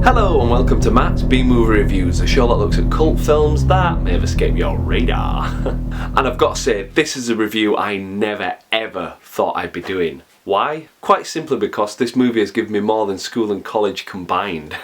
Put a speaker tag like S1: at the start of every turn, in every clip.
S1: Hello and welcome to Matt's B-Movie Reviews, a show that looks at cult films that may have escaped your radar. And I've got to say, this is a review I never ever thought I'd be doing. Why? Quite simply because this movie has given me more than school and college combined.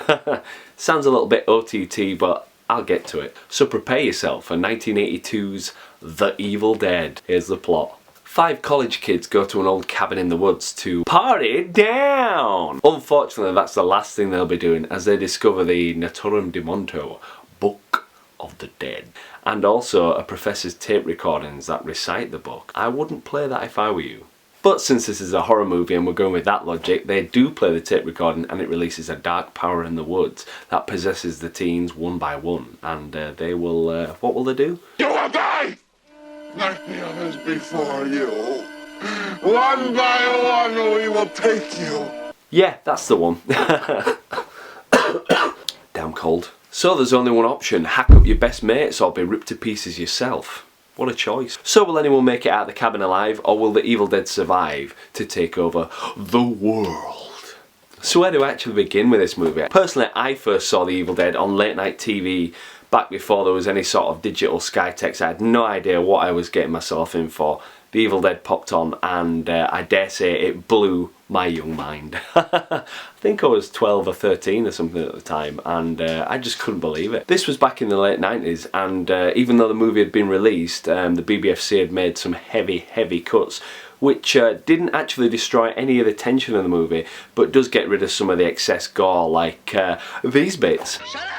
S1: Sounds a little bit OTT, but I'll get to it. So prepare yourself for 1982's The Evil Dead. Here's the plot. 5 college kids go to an old cabin in the woods to party down. Unfortunately, that's the last thing they'll be doing as they discover the Naturum de Monto, Book of the Dead, and also a professor's tape recordings that recite the book. I wouldn't play that if I were you. But since this is a horror movie and we're going with that logic, they do play the tape recording and it releases a dark power in the woods that possesses the teens one by one. And they will, what will they do?
S2: You will die! Like the others before you. One by one we will take you.
S1: Yeah, that's the one. Damn cold. So there's only one option, hack up your best mates or be ripped to pieces yourself. What a choice. So will anyone make it out of the cabin alive, or will the Evil Dead survive to take over the world? So where do I actually begin with this movie? Personally, I first saw the Evil Dead on late night TV back before there was any sort of digital Skytext. I had no idea what I was getting myself in for. The Evil Dead popped on and I dare say it blew my young mind. I think I was 12 or 13 or something at the time, and I just couldn't believe it. This was back in the late 90s, and even though the movie had been released, the BBFC had made some heavy cuts, which didn't actually destroy any of the tension of the movie, but does get rid of some of the excess gore, like these bits.
S3: Shut up!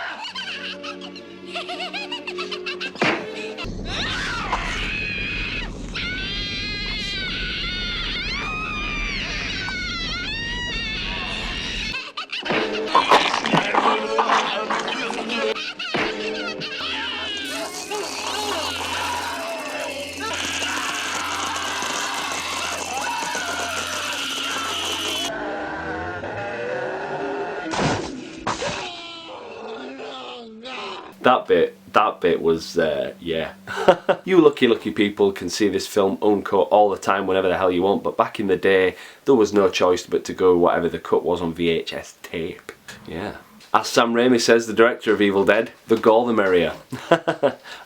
S1: That bit was, yeah. You lucky people can see this film uncut all the time whenever the hell you want, but back in the day, there was no choice but to go whatever the cut was on VHS tape. Yeah. As Sam Raimi says, the director of Evil Dead, the gore the merrier.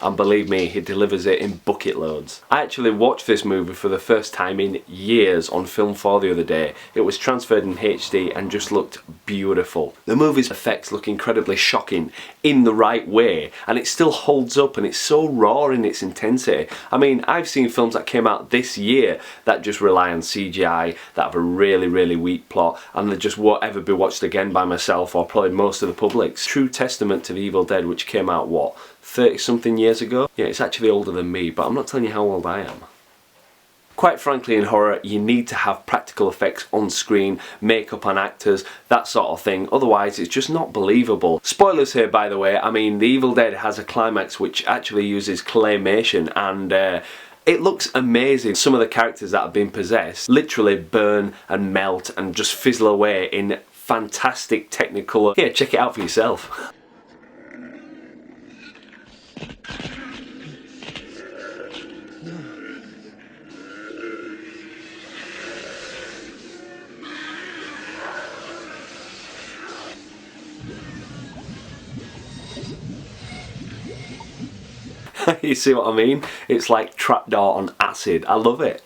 S1: And believe me, he delivers it in bucket loads. I actually watched this movie for the first time in years on Film 4 the other day. It was transferred in HD and just looked beautiful. The movie's effects look incredibly shocking in the right way, and it still holds up, and it's so raw in its intensity. I mean, I've seen films that came out this year that just rely on CGI, that have a really weak plot, and they just won't ever be watched again by myself or probably most of the public's. True testament to the Evil Dead, which came out, what, 30 something years ago? Yeah, it's actually older than me, but I'm not telling you how old I am. Quite frankly, in horror, you need to have practical effects on screen, makeup on actors, that sort of thing, otherwise it's just not believable. Spoilers here, by the way. I mean, The Evil Dead has a climax which actually uses claymation, and it looks amazing. Some of the characters that have been possessed literally burn and melt and just fizzle away in fantastic technicolor. Here, check it out for yourself. You see what I mean? It's like trapdoor on acid. I love it.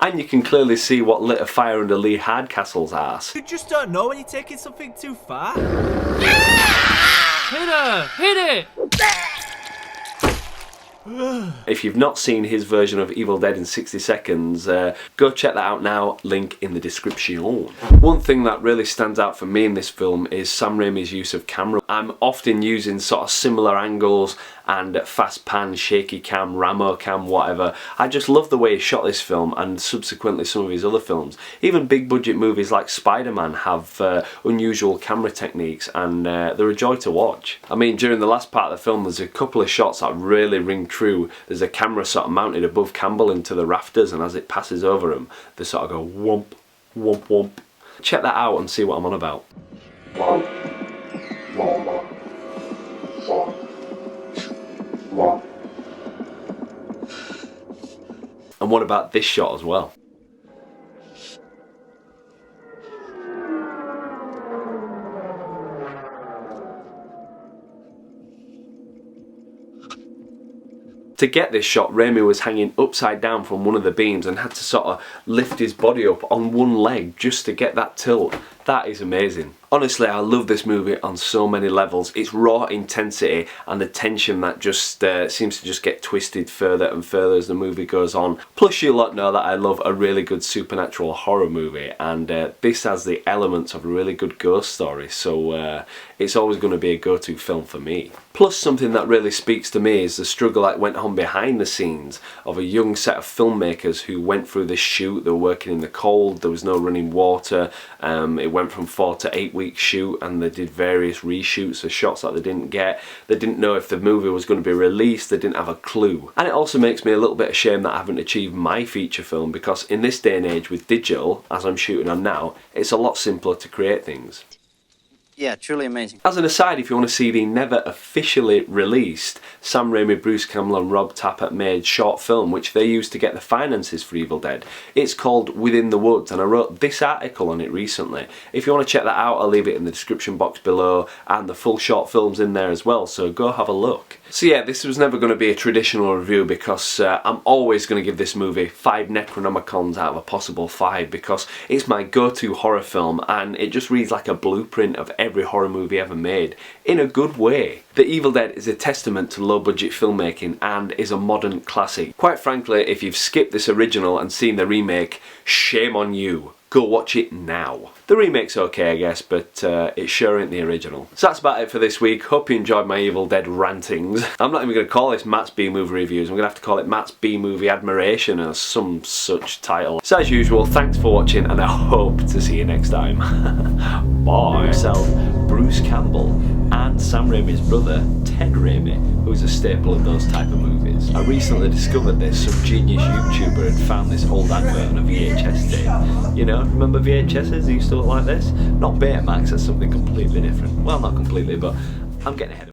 S1: And you can clearly see what lit a fire under Lee Hardcastle's arse.
S4: You just don't know when you're taking something too far. Hit her! Hit it!
S1: If you've not seen his version of Evil Dead in 60 seconds, go check that out now, link in the description. One thing that really stands out for me in this film is Sam Raimi's use of camera. I'm often using sort of similar angles and fast pan, shaky cam, ramo cam, whatever. I just love the way he shot this film and subsequently some of his other films. Even big budget movies like Spider-Man have unusual camera techniques, and they're a joy to watch. I mean, during the last part of the film there's a couple of shots that really ring true. There's a camera sort of mounted above Campbell into the rafters, and as it passes over him they sort of go whomp, whomp, whomp. Check that out and see what I'm on about. And what about this shot as well? To get this shot, Raimi was hanging upside down from one of the beams and had to sort of lift his body up on one leg just to get that tilt. That is amazing. Honestly, I love this movie on so many levels. Its raw intensity and the tension that just seems to just get twisted further and further as the movie goes on. Plus, you lot know that I love a really good supernatural horror movie, and this has the elements of a really good ghost story, so it's always going to be a go-to film for me. Plus, something that really speaks to me is the struggle that went on behind the scenes of a young set of filmmakers who went through this shoot. They were working in the cold, there was no running water, it went from 4 to 8 week shoot, and they did various reshoots of shots that they didn't get. They didn't know if the movie was going to be released, they didn't have a clue. And it also makes me a little bit ashamed that I haven't achieved my feature film, because in this day and age with digital, as I'm shooting on now, it's a lot simpler to create things.
S3: Yeah, truly amazing.
S1: As an aside, if you want to see the never officially released Sam Raimi, Bruce Campbell and Rob Tapert made short film, which they used to get the finances for Evil Dead, it's called Within the Woods, and I wrote this article on it recently. If you want to check that out, I'll leave it in the description box below, and the full short film's in there as well, so go have a look. So yeah, this was never going to be a traditional review, because I'm always going to give this movie 5 Necronomicons out of a possible 5, because it's my go-to horror film, and it just reads like a blueprint of every horror movie ever made, in a good way. The Evil Dead is a testament to low-budget filmmaking and is a modern classic. Quite frankly, if you've skipped this original and seen the remake, shame on you. Go watch it now. The remake's okay, I guess, but it sure ain't the original. So that's about it for this week. Hope you enjoyed my Evil Dead rantings. I'm not even going to call this Matt's B-Movie Reviews. I'm going to have to call it Matt's B-Movie Admiration or some such title. So as usual, thanks for watching, and I hope to see you next time. Bye. Himself, Bruce Campbell, and Sam Raimi's brother, Ted Raimi, who's a staple of those type of movies. I recently discovered this. Some genius YouTuber had found this old advert on a VHS tape. You know, remember VHSs? They used to look like this? Not Betamax, that's something completely different. Well, not completely, but I'm getting ahead of